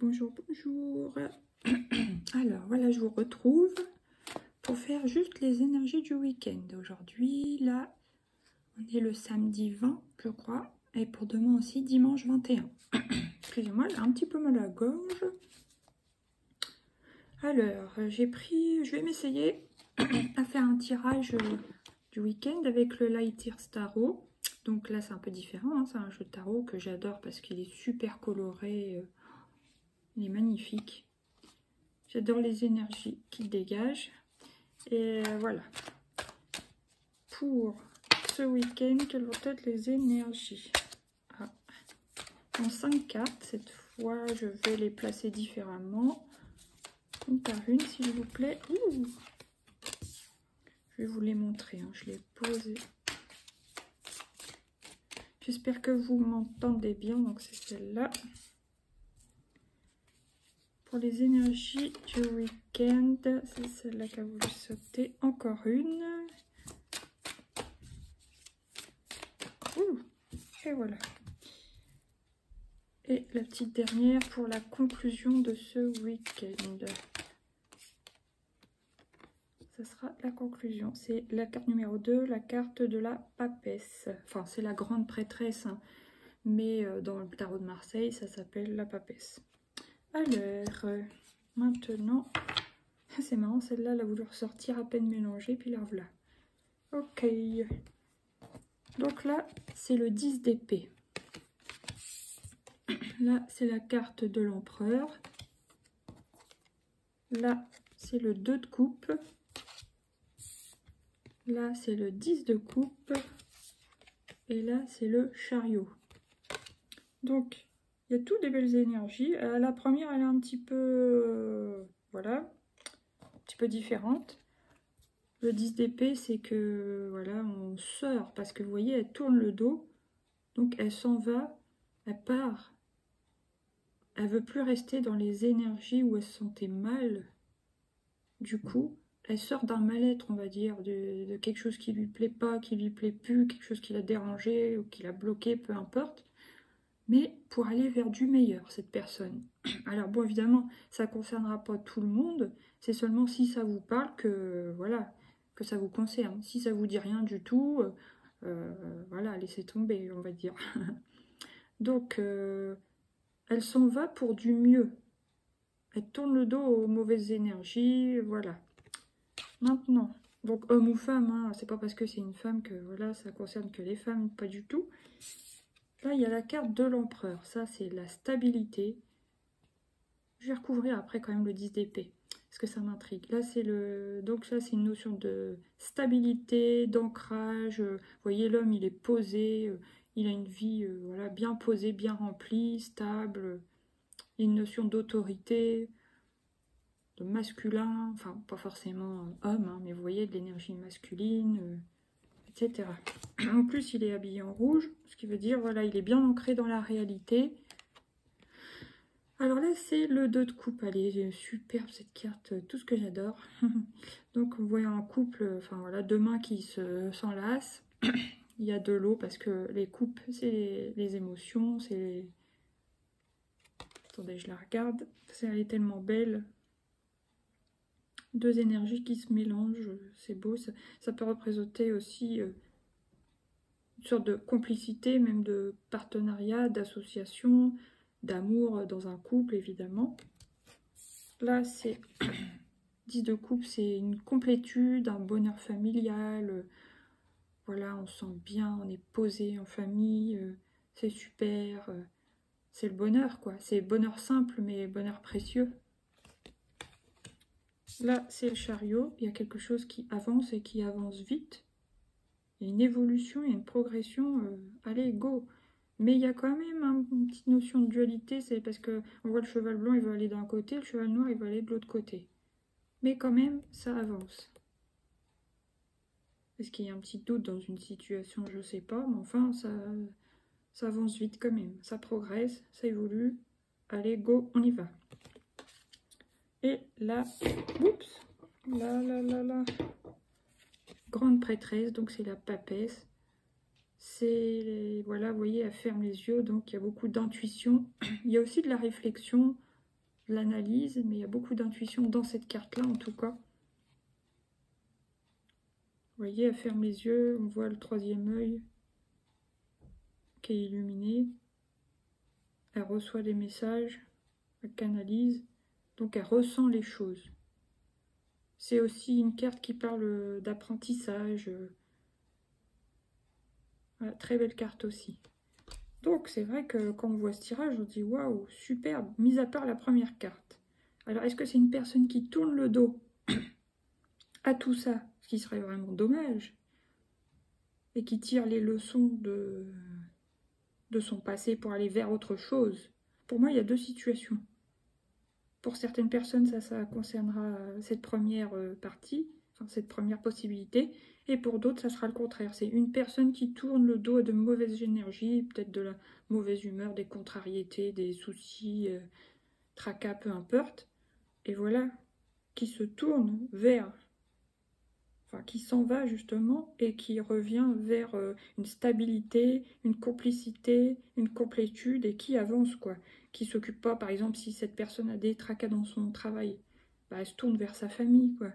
Bonjour, bonjour. Alors voilà, je vous retrouve pour faire juste les énergies du week-end. Aujourd'hui, là, on est le samedi 20, je crois. Et pour demain aussi, dimanche 21. Excusez-moi, j'ai un petit peu mal à la gorge. Alors, je vais m'essayer à faire un tirage du week-end avec le Light Years Tarot. Donc là, c'est un peu différent, hein. C'est un jeu de tarot que j'adore parce qu'il est super coloré. Il est magnifique. J'adore les énergies qu'il dégage. Et voilà. Pour ce week-end, quelles vont être les énergies? En 5 cartes, cette fois, je vais les placer différemment. Une par une, s'il vous plaît. Ouh, je vais vous les montrer, hein. Je les pose. J'espère que vous m'entendez bien. Donc, c'est celle-là. Pour les énergies du week-end, c'est celle-là qui a voulu sauter. Encore une. Ouh, et voilà. Et la petite dernière pour la conclusion de ce week-end. Ça sera la conclusion. C'est la carte numéro 2, la carte de la papesse. Enfin, c'est la grande prêtresse, hein. Mais dans le tarot de Marseille, ça s'appelle la papesse. Alors, maintenant, c'est marrant, celle-là, elle a voulu ressortir à peine mélangée, puis la revoilà. Ok. Donc là, c'est le 10 d'épée. Là, c'est la carte de l'empereur. Là, c'est le 2 de coupe. Là, c'est le 10 de coupe. Et là, c'est le chariot. Donc, il y a toutes des belles énergies. La première, elle est un petit peu... voilà, un petit peu différente. Le 10 d'épée, c'est que, voilà, on sort. Parce que, vous voyez, elle tourne le dos. Donc, elle s'en va. Elle part. Elle veut plus rester dans les énergies où elle se sentait mal. Du coup, elle sort d'un mal-être, on va dire, de quelque chose qui lui plaît pas, qui lui plaît plus, quelque chose qui l'a dérangé ou qui l'a bloqué, peu importe. Mais pour aller vers du meilleur, cette personne. Alors bon, évidemment, ça ne concernera pas tout le monde. C'est seulement si ça vous parle que, voilà, que ça vous concerne. Si ça vous dit rien du tout, voilà, laissez tomber, on va dire. Donc, elle s'en va pour du mieux. Elle tourne le dos aux mauvaises énergies, voilà. Maintenant, donc homme ou femme, hein, c'est pas parce que c'est une femme que voilà, ça concerne que les femmes, pas du tout. Là, il y a la carte de l'empereur, ça c'est la stabilité. Je vais recouvrir après quand même le 10 d'épée, parce que ça m'intrigue. Là, c'est donc ça, c'est une notion de stabilité, d'ancrage. Vous voyez, l'homme, il est posé, il a une vie voilà, bien posée, bien remplie, stable. Il y a une notion d'autorité, de masculin, enfin pas forcément homme, hein, mais vous voyez de l'énergie masculine, etc. En plus, il est habillé en rouge, ce qui veut dire, voilà, il est bien ancré dans la réalité. Alors là, c'est le 2 de coupe. Elle est superbe cette carte, tout ce que j'adore. Donc, on voit un couple, enfin voilà, deux mains qui s'enlacent. Il y a de l'eau parce que les coupes, c'est les émotions, c'est... Attendez, je la regarde. Elle est tellement belle. Deux énergies qui se mélangent, c'est beau. Ça peut représenter aussi une sorte de complicité, même de partenariat, d'association, d'amour dans un couple, évidemment. Là, c'est 10 de coupe, c'est une complétude, un bonheur familial. Voilà, on se sent bien, on est posé en famille, c'est super. C'est le bonheur, quoi. C'est bonheur simple, mais bonheur précieux. Là, c'est le chariot. Il y a quelque chose qui avance et qui avance vite. Il y a une évolution, il y a une progression. Allez, go! Mais il y a quand même une petite notion de dualité. C'est parce qu'on voit le cheval blanc, il va aller d'un côté. Le cheval noir, il va aller de l'autre côté. Mais quand même, ça avance. Est-ce qu'il y a un petit doute dans une situation? Je ne sais pas. Mais enfin, ça avance vite quand même. Ça progresse, ça évolue. Allez, go, on y va. Et là, oups, là, grande prêtresse, donc c'est la papesse. C'est, voilà, vous voyez, elle ferme les yeux, donc il y a beaucoup d'intuition. Il y a aussi de la réflexion, l'analyse, mais il y a beaucoup d'intuition dans cette carte-là, en tout cas. Vous voyez, elle ferme les yeux, on voit le troisième œil qui est illuminé. Elle reçoit des messages, elle canalise, donc elle ressent les choses. C'est aussi une carte qui parle d'apprentissage. Voilà, très belle carte aussi. Donc c'est vrai que quand on voit ce tirage, on dit waouh, superbe, mis à part la première carte. Alors est-ce que c'est une personne qui tourne le dos à tout ça, ce qui serait vraiment dommage, et qui tire les leçons de son passé pour aller vers autre chose? Pour moi, il y a deux situations. Pour certaines personnes, ça concernera cette première partie, enfin cette première possibilité, et pour d'autres, ça sera le contraire. C'est une personne qui tourne le dos à de mauvaises énergies, peut-être de la mauvaise humeur, des contrariétés, des soucis, tracas, peu importe, et voilà, qui se tourne vers, enfin qui s'en va justement, et qui revient vers une stabilité, une complicité, une complétude, et qui avance, quoi. Qui s'occupe pas, par exemple, si cette personne a des tracas dans son travail, bah, elle se tourne vers sa famille, quoi.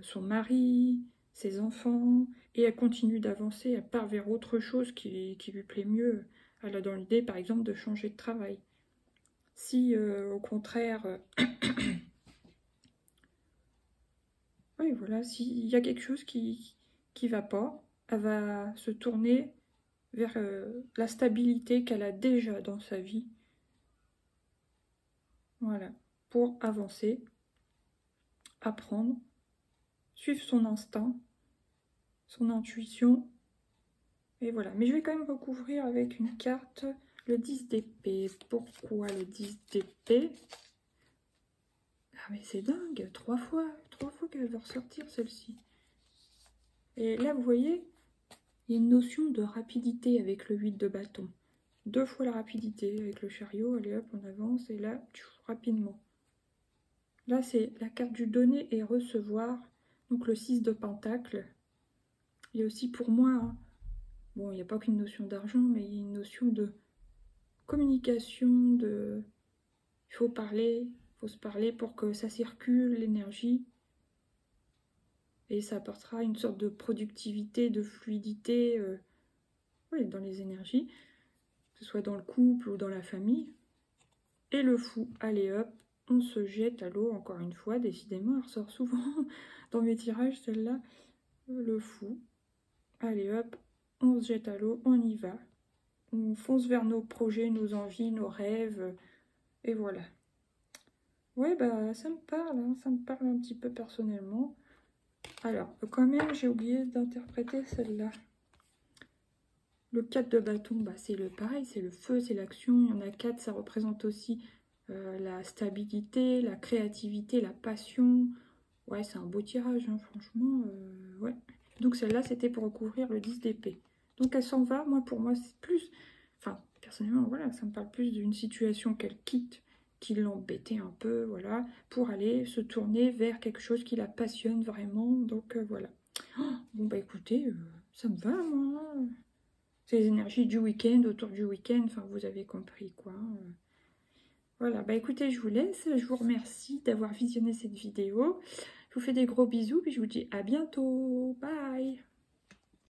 Son mari, ses enfants, et elle continue d'avancer, elle part vers autre chose qui lui plaît mieux. Elle a dans l'idée, par exemple, de changer de travail. Si, au contraire, oui, voilà, s'il y a quelque chose qui va pas, elle va se tourner vers la stabilité qu'elle a déjà dans sa vie. Voilà, pour avancer, apprendre, suivre son instinct, son intuition. Et voilà, mais je vais quand même recouvrir avec une carte, le 10 d'épée. Pourquoi le 10 d'épée? Ah mais c'est dingue, trois fois qu'elle va ressortir celle-ci. Et là, vous voyez, il y a une notion de rapidité avec le 8 de bâton. Deux fois la rapidité avec le chariot, allez hop, on avance, et là, rapidement. Là, c'est la carte du donner et recevoir, donc le 6 de pentacle. Il y a aussi pour moi, hein, bon, il n'y a pas qu'une notion d'argent, mais il y a une notion de communication, il faut parler, il faut se parler pour que ça circule, l'énergie. Et ça apportera une sorte de productivité, de fluidité oui, dans les énergies, que ce soit dans le couple ou dans la famille. Et le fou, allez hop, on se jette à l'eau, encore une fois, décidément, elle ressort souvent dans mes tirages, celle-là. Le fou, allez hop, on se jette à l'eau, on y va. On fonce vers nos projets, nos envies, nos rêves, et voilà. Ouais, bah ça me parle, hein, ça me parle un petit peu personnellement. Alors, quand même, j'ai oublié d'interpréter celle-là. Le 4 de bâton, bah, c'est le pareil, c'est le feu, c'est l'action. Il y en a 4, ça représente aussi la stabilité, la créativité, la passion. Ouais, c'est un beau tirage, hein, franchement. Ouais. Donc celle-là, c'était pour recouvrir le 10 d'épée. Donc elle s'en va, pour moi, c'est plus... Enfin, personnellement, voilà, ça me parle plus d'une situation qu'elle quitte, qui l'embêtait un peu, voilà, pour aller se tourner vers quelque chose qui la passionne vraiment. Donc voilà. Oh, bon, bah écoutez, ça me va, moi. C'est les énergies du week-end, autour du week-end, enfin, vous avez compris, quoi. Voilà, bah écoutez, je vous laisse. Je vous remercie d'avoir visionné cette vidéo. Je vous fais des gros bisous, puis je vous dis à bientôt. Bye!